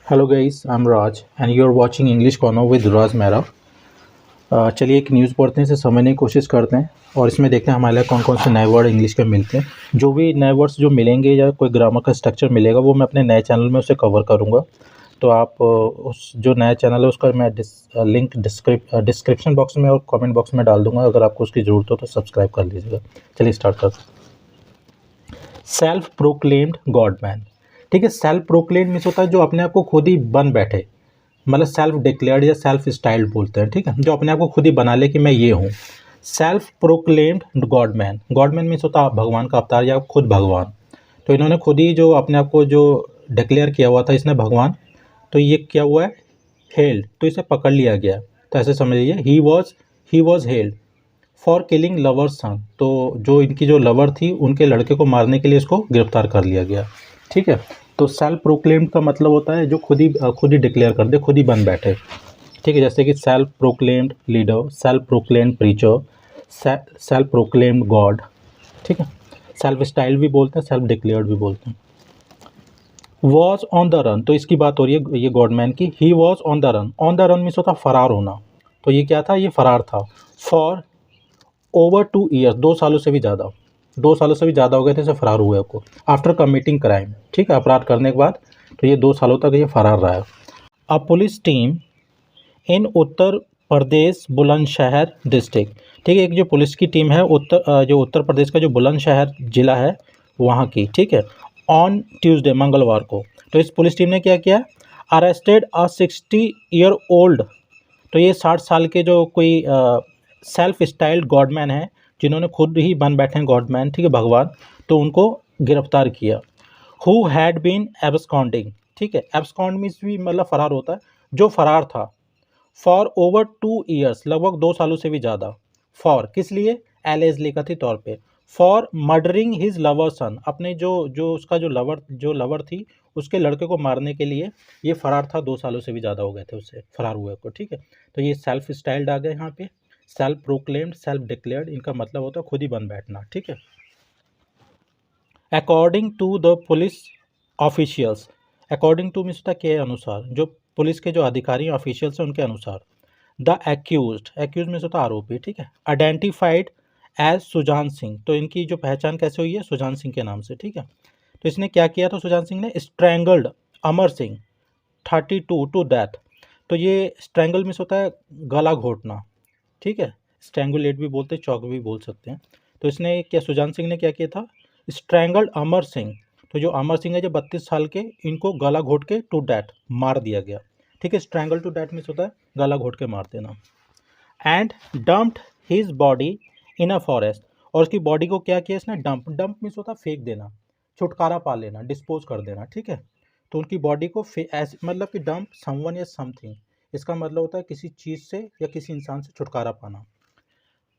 Hello guys, I am Raj and you are watching English corner with Raj Mehra. चलिए एक news पढ़ते हैं, इसे समझने की कोशिश करते हैं और इसमें देखते हैं हमारे लिए कौन कौन से नए वर्ड इंग्लिश के मिलते हैं। जो भी नए वर्ड्स जो मिलेंगे या कोई ग्रामर का स्ट्रक्चर मिलेगा वो मैं अपने नए चैनल में उसे कवर करूँगा। तो आप उस जो नया चैनल है उसका मैं लिंक डिस्क्रिप्शन बॉक्स में और कमेंट बॉक्स में डाल दूँगा। अगर आपको उसकी ज़रूरत हो तो सब्सक्राइब कर लीजिएगा। चलिए स्टार्ट करते हैं। Self proclaimed god man. ठीक है, सेल्फ प्रोक्लेम्ड मीन्स होता है जो अपने आप को खुद ही बन बैठे, मतलब सेल्फ डिक्लेयर्ड या सेल्फ स्टाइल्ड बोलते हैं। ठीक है, जो अपने आप को खुद ही बना ले कि मैं ये हूँ। Self proclaimed god man, God man means होता है भगवान का अवतार या खुद भगवान। तो इन्होंने खुद ही जो अपने आप को जो डिक्लेयर किया हुआ था इसने भगवान, तो ये क्या हुआ है, हेल्ड, तो इसे पकड़ लिया गया। तो ऐसे समझिए he was held for killing lover son. तो जो इनकी जो लवर थी उनके लड़के को मारने के लिए इसको गिरफ्तार कर लिया गया। ठीक है, तो सेल्फ प्रोक्लेम्ड का मतलब होता है जो खुद ही डिक्लेयर कर दे, खुद ही बन बैठे। ठीक है, जैसे कि self proclaimed leader, self proclaimed preacher, self proclaimed God. ठीक है, सेल्फ स्टाइल भी बोलते हैं, सेल्फ डिक्लेयर्ड भी बोलते हैं। वॉज ऑन द रन, तो इसकी बात हो रही है ये गॉडमैन की। He was on the run, on the run means होता फरार होना। तो ये क्या था, ये फरार था। फॉर ओवर 2 ईयर्स, 2 सालों से भी ज़्यादा, 2 सालों से भी ज़्यादा हो गए थे इसे फरार हुए को। आफ्टर कमिटिंग क्राइम, ठीक है, अपराध करने के बाद, तो ये 2 सालों तक ये फरार रहा है। अ पुलिस टीम इन उत्तर प्रदेश बुलंदशहर डिस्ट्रिक्ट। ठीक है, एक जो पुलिस की टीम है जो उत्तर प्रदेश का जो बुलंदशहर जिला है वहाँ की। ठीक है, ऑन ट्यूसडे, मंगलवार को, तो इस पुलिस टीम ने क्या किया, अरेस्टेड अ 60 ईयर ओल्ड, तो ये 60 साल के जो कोई सेल्फ स्टाइल्ड गॉडमैन है, जिन्होंने खुद ही बन बैठे हैं गॉडमैन, ठीक है, भगवान, तो उनको गिरफ्तार किया। हु हैड बीन एब्सकॉन्डिंग, ठीक है, एब्सकॉन्ड मीन्स भी मतलब फरार होता है, जो फरार था। फॉर ओवर 2 ईयर्स, लगभग 2 सालों से भी ज़्यादा। फॉर किस लिए, एलिजली कथित तौर पे। फॉर मर्डरिंग हिज लवर सन, अपने जो उसका जो लवर थी उसके लड़के को मारने के लिए ये फरार था। 2 सालों से भी ज़्यादा हो गए थे उससे फरार हुए को। ठीक है, तो ये सेल्फ स्टाइल्ड आ गए यहाँ पे, सेल्फ प्रोक्लेम्ड, सेल्फ डिक्लेयर्ड, इनका मतलब होता है खुद ही बन बैठना। ठीक है, according to the police officials, according to means होता है के अनुसार, जो पुलिस के जो अधिकारी ऑफिशियल्स हैं उनके अनुसार। द एक्यूज मीन्स होता है आरोपी। ठीक है, आइडेंटिफाइड एज सुजान सिंह, तो इनकी जो पहचान कैसे हुई है, सुजान सिंह के नाम से। ठीक है, तो इसने क्या किया था, सुजान सिंह ने strangled Amar Singh 32 to death. तो ये स्ट्रैंगल मीन्स होता है गला घोटना। ठीक है, स्ट्रैंगुलेट भी बोलते हैं, चौक भी बोल सकते हैं। तो इसने क्या, सुजान सिंह ने क्या किया था, स्ट्रैंगल्ड अमर सिंह, तो जो अमर सिंह है जो 32 साल के, इनको गला घोट के टू डेथ मार दिया गया। ठीक है, स्ट्रैंगल टू डेथ मीन्स होता है गला घोट के मार देना। And dumped his body in a forest, और उसकी बॉडी को क्या किया इसने, डंप मीन्स होता है फेंक देना, छुटकारा पा लेना, डिस्पोज कर देना। ठीक है, तो उनकी बॉडी को मतलब कि डंप समवन या समथिंग, इसका मतलब होता है किसी चीज़ से या किसी इंसान से छुटकारा पाना।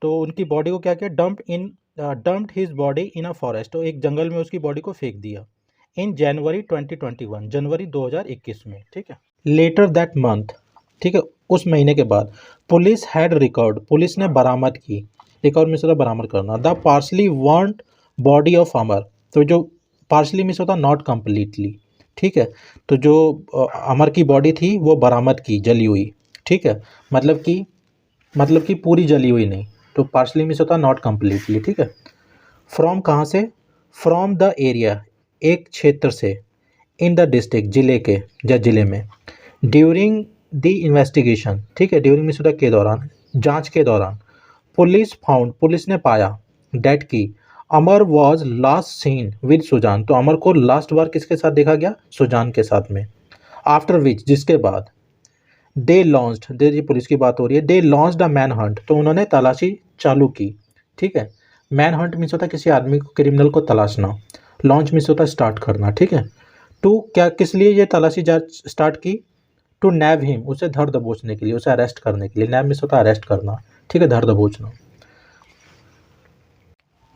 तो उनकी बॉडी को क्या किया, dumped his body in a forest, तो एक जंगल में उसकी बॉडी को फेंक दिया। इन जनवरी 2021, जनवरी 2021 में। ठीक है, लेटर दैट मंथ, ठीक है, उस महीने के बाद, पुलिस हैड रिकॉर्ड, पुलिस ने बरामद की, रिकॉर्ड में से बरामद करना, the partially warned body of अमर, तो जो पार्सली मीन्स होता नॉट कम्प्लीटली। ठीक है, तो जो अमर की बॉडी थी वो बरामद की, जली हुई। ठीक है, मतलब कि पूरी जली हुई नहीं, तो पार्सली मीन्स होता नॉट कम्प्लीटली। ठीक है, फ्रॉम कहाँ से, फ्रॉम द एरिया, एक क्षेत्र से, इन द डिस्ट्रिक्ट, जिले के या जिले में, ड्यूरिंग द इन्वेस्टिगेशन। ठीक है, ड्यूरिंग मीन्स होता के दौरान, जांच के दौरान, पुलिस फाउंड, पुलिस ने पाया, डेट की, Amar was last seen with Sujan, तो अमर को लास्ट बार किसके साथ देखा गया, सुजान के साथ में। आफ्टर विच, जिसके बाद, दे लॉन्च्ड, दे जी पुलिस की बात हो रही है, दे लॉन्च्ड अ मैन हंट, तो उन्होंने तलाशी चालू की। ठीक है, मैन हंट मीन्स होता है किसी आदमी को, क्रिमिनल को तलाशना, लॉन्च मीन्स होता है स्टार्ट करना। ठीक है, टू क्या, किस लिए ये तलाशी स्टार्ट की, टू नैब हिम, उसे धर दबोचने के लिए, उसे अरेस्ट करने के लिए। नैब मीन्स होता है अरेस्ट करना। ठीक है, धर दबोचना।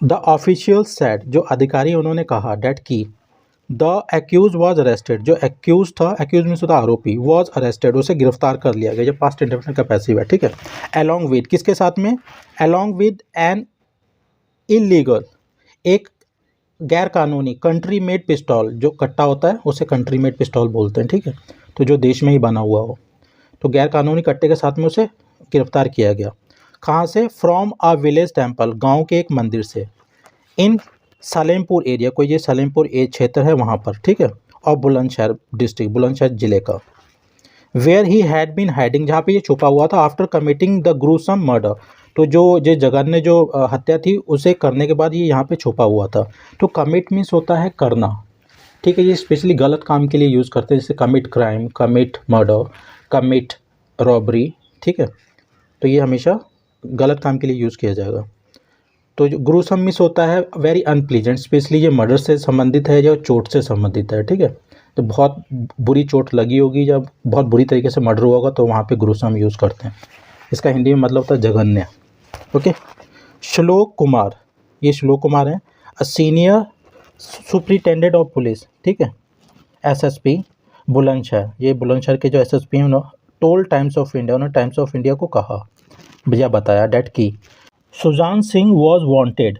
द ऑफिशियल सेड, जो अधिकारी उन्होंने कहा, डेट की, द एक्यूज वॉज अरेस्टेड, जो एक्यूज था, एक्यूज मीन्स होता आरोपी, वॉज अरेस्टेड, उसे गिरफ्तार कर लिया गया, जो पास्ट इंडेफिनिट का पैसिव है। ठीक है, अलॉन्ग विद, किसके साथ में, अलॉन्ग विद एन इलीगल, एक गैर कानूनी कंट्री मेड पिस्तौल, जो कट्टा होता है उसे कंट्री मेड पिस्तौल बोलते हैं, ठीक है, तो जो देश में ही बना हुआ हो, तो गैर कानूनी कट्टे के साथ में उसे गिरफ्तार किया गया। कहाँ से? फ्रॉम अ विलेज टेम्पल, गांव के एक मंदिर से, इन सलेमपुर एरिया, कोई ये सलेमपुर क्षेत्र है वहाँ पर, ठीक है, और बुलंदशहर डिस्ट्रिक्ट, बुलंदशहर जिले का, where he had been hiding, जहाँ पे ये छुपा हुआ था, after committing the gruesome murder, तो जो जगन्य जो हत्या थी उसे करने के बाद ये यहाँ पे छुपा हुआ था। तो कमिट मीन्स होता है करना, ठीक है, ये स्पेशली गलत काम के लिए यूज़ करते हैं, जैसे commit crime, commit murder, commit robbery, ठीक है, तो ये हमेशा गलत काम के लिए यूज़ किया जाएगा। तो जो ग्रूसम मिस होता है वेरी अनप्लीजेंट, स्पेशली ये मर्डर से संबंधित है या चोट से संबंधित है, ठीक है, तो बहुत बुरी चोट लगी होगी, जब बहुत बुरी तरीके से मर्डर हुआ होगा तो वहाँ पे ग्रूसम यूज़ करते हैं। इसका हिंदी में मतलब होता है जघन्य। ओके, श्लोक कुमार, ये श्लोक कुमार हैं, a senior superintendent of police, ठीक है, एसएसपी बुलंदशहर, ये बुलंदशहर के जो एसएसपी हैं उन्होंने टोल टाइम्स ऑफ इंडिया, उन्होंने टाइम्स ऑफ इंडिया को कहा, भैया बताया डेट की Sujan Singh was wanted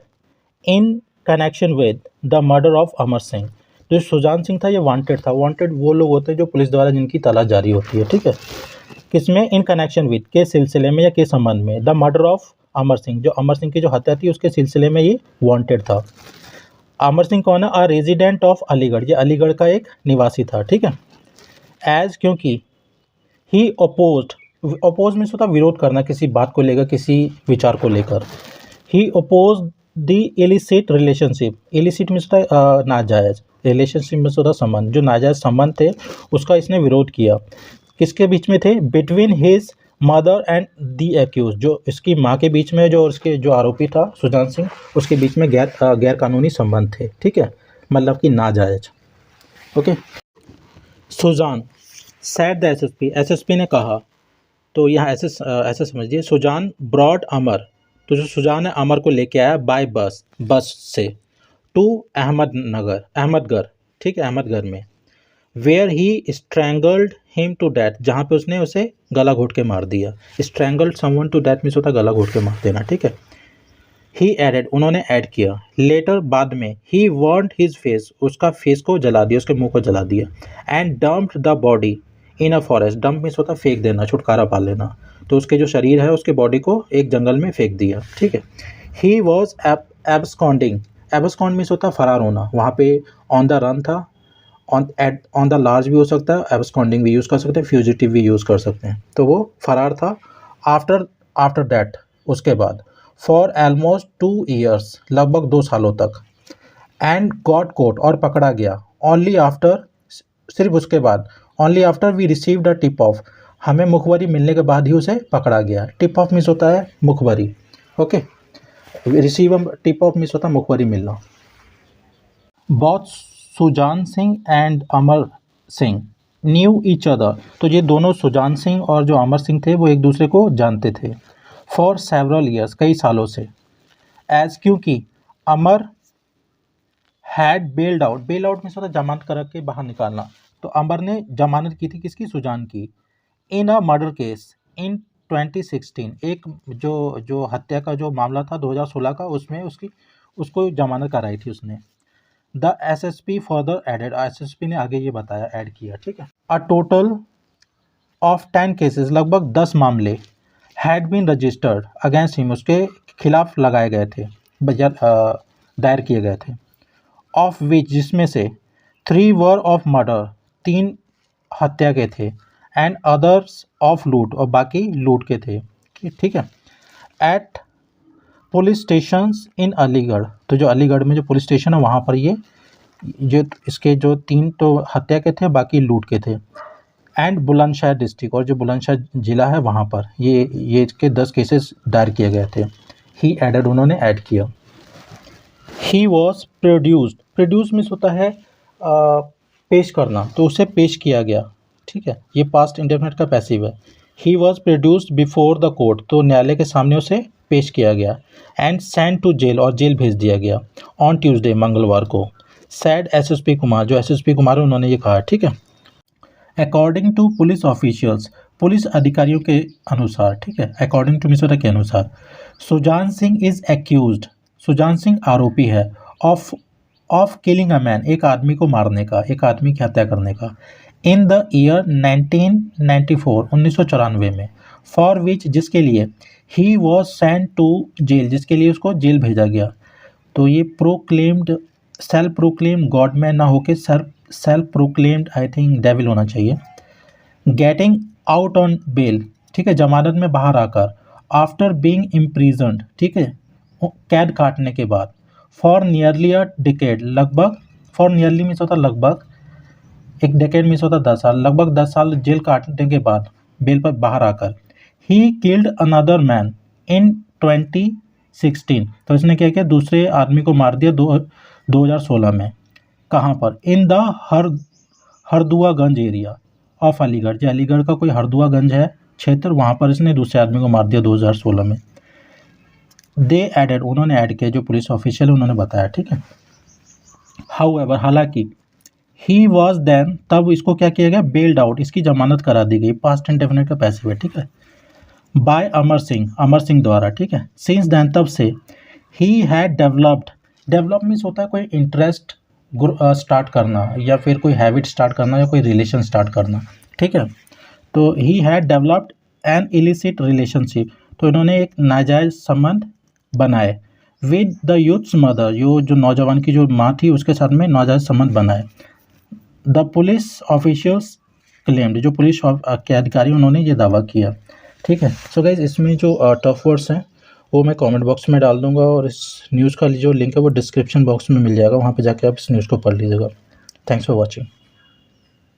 in connection with the murder of Amar Singh, जो सुजान सिंह था ये वांटेड था, वांटेड वो लोग होते हैं जो पुलिस द्वारा जिनकी तलाश जारी होती है, ठीक है, किसमें? इन कनेक्शन विद, के सिलसिले में या के संबंध में, the murder of Amar Singh, जो अमर सिंह की जो हत्या थी उसके सिलसिले में ये वांटेड था। अमर सिंह कौन है? अ रेजिडेंट ऑफ अलीगढ़, ये अलीगढ़ का एक निवासी था, ठीक है, एज क्योंकि ही अपोज्ड, अपोज मीन्स होता विरोध करना किसी बात को लेकर, किसी विचार को लेकर, he oppose the illicit relationship, illicit means होता है नाजायज़, रिलेशनशिप मीन्स होता संबंध, जो नाजायज़ संबंध थे उसका इसने विरोध किया, किसके बीच में थे? Between his mother and the accused, जो इसकी माँ के बीच में, जो उसके जो आरोपी था सुजान सिंह, उसके बीच में गैर कानूनी संबंध थे, ठीक है, मतलब कि नाजायज। Okay, Sujan said the SSP, SSP ने कहा, तो यहाँ ऐसे समझिए, सुजान ब्रॉड अमर, तो जो सुजान है अमर को लेके आया बाय बस, बस से, टू अहमदगढ़, ठीक है, अहमदगढ़ में, where he strangled him to death, जहाँ पे उसने उसे गला घोट के मार दिया, strangled someone to death means होता है गला घोट के मार देना, ठीक है। ही एडेड, उन्होंने ऐड किया, लेटर बाद में, ही वर्न्ड हिज फेस, उसका फेस को जला दिया, उसके मुंह को जला दिया, and dumped the body in a forest, dump means होता है फेंक देना, छुटकारा पा लेना, तो उसके जो शरीर है उसके बॉडी को एक जंगल में फेंक दिया, ठीक है। He was absconding, abscond means होता है फरार होना, वहाँ पे ऑन द रन था, ऑन द लार्ज भी हो सकता है, एब्सकॉन्डिंग भी यूज़ कर सकते हैं, फ्यूजिटिव भी यूज़ कर सकते हैं, तो वो फरार था। आफ्टर दैट, उसके बाद, फॉर ऑलमोस्ट 2 ईयर्स, लगभग 2 सालों तक, एंड गॉट कोट, और पकड़ा गया, ओनली आफ्टर, सिर्फ उसके बाद, only after we received a tip off, हमें मुखबरी मिलने के बाद ही उसे पकड़ा गया। टिप ऑफ मीन्स होता है मुखबरी, okay, receive tip off means होता है मुखबरी मिलना। बहुत Sujan Singh and Amar Singh knew each other, तो ये दोनों सुजान सिंह और जो अमर सिंह थे वो एक दूसरे को जानते थे, फॉर सेवरल ईयर्स, कई सालों से, एज क्योंकि Amar had bailed out, bail out means होता है जमानत करा के बाहर निकालना, तो अमर ने जमानत की थी किसकी? सुजान की, इन अ मर्डर केस इन 2016, एक जो हत्या का जो मामला था 2016 का, उसमें उसको जमानत कराई थी उसने। The SSP further added, SSP ने आगे ये बताया, ऐड किया, ठीक है, अ टोटल ऑफ 10 केसेस, लगभग 10 मामले, had been registered against him, उसके खिलाफ लगाए गए थे, दायर किए गए थे, ऑफ विच, जिसमें से 3 वर ऑफ मर्डर, 3 हत्या के थे, एंड अदर्स ऑफ लूट, और बाकी लूट के थे, ठीक है, एट पुलिस स्टेशंस इन अलीगढ़, तो जो अलीगढ़ में जो पुलिस स्टेशन है वहाँ पर ये जो इसके जो 3 तो हत्या के थे, बाकी लूट के थे, एंड बुलंदशहर डिस्ट्रिक्ट, और जो बुलंदशहर जिला है वहाँ पर ये इसके 10 केसेस दायर किए गए थे। ही एडेड, उन्होंने ऐड किया। He was produced, produce means होता है पेश करना, तो उसे पेश किया गया, ठीक है, ये पास्ट इंडेफिनिट का पैसिव है। He was produced before the court, तो न्यायालय के सामने उसे पेश किया गया, एंड सेंट टू जेल, और जेल भेज दिया गया, ऑन ट्यूसडे, मंगलवार को, सैड एसएसपी कुमार, जो एसएसपी कुमार है उन्होंने ये कहा, ठीक है। According to police officials, police अधिकारियों के अनुसार, ठीक है, अकॉर्डिंग टू मीन्स होता है के अनुसार, सुजान सिंह इज एक्यूज्ड, सुजान सिंह आरोपी है, ऑफ किलिंग अ मैन, एक आदमी को मारने का, एक आदमी की हत्या करने का, इन द ईयर 1994, 1994 में, फॉर विच, जिसके लिए, he was sent to jail, जिसके लिए उसको जेल भेजा गया। तो ये proclaimed, self proclaimed god man ना होके self proclaimed I think devil होना चाहिए। गेटिंग आउट ऑन बेल, ठीक है, जमानत में बाहर आकर, आफ्टर बीइंग इम्प्रीजन्ड, ठीक है, कैद काटने के बाद, फॉर नियरली अ डिकेड, लगभग, फॉर नियरली मीन्स होता लगभग, एक डेकेड मीन्स होता 10 साल, लगभग 10 साल जेल काटने के बाद बेल पर बाहर आकर, he killed another man in 2016, तो इसने क्या किया, दूसरे आदमी को मार दिया 2016 में। कहाँ पर, in the Harduaganj area of Aligarh, जो अलीगढ़ का कोई हरदुआगंज है क्षेत्र, वहाँ पर इसने दूसरे आदमी को मार दिया 2016 में। दे एडेड, उन्होंने ऐड किया, जो पुलिस ऑफिशियल है उन्होंने बताया, ठीक है। हाउएवर, हालांकि, ही वॉज देन, तब इसको क्या किया गया, बेल्ड आउट, इसकी जमानत करा दी गई, पास्ट इंडेफिनिट का पैसिव है, ठीक है, बाय अमर सिंह द्वारा, ठीक है। सिंस देन, तब से, he had developed, develop means होता है कोई इंटरेस्ट स्टार्ट करना, या फिर कोई हैबिट स्टार्ट करना, या कोई रिलेशन स्टार्ट करना, ठीक है। तो he had developed N illicit relationship, तो इन्होंने एक नाजायज़ संबंध बनाए, विद द यूथ्स मदर, जो नौजवान की जो माँ थी उसके साथ में नाजायज़ संबंध बनाए। द पुलिस ऑफिशियल्स क्लेम्ड, जो पुलिस के अधिकारी उन्होंने ये दावा किया, ठीक है। सो गाइज, इसमें जो टफ वर्ड्स हैं वो मैं कमेंट बॉक्स में डाल दूंगा, और इस न्यूज़ का जो लिंक है वो डिस्क्रिप्शन बॉक्स में मिल जाएगा, वहाँ पे जाके आप इस न्यूज़ को पढ़ लीजिएगा। Thanks for watching.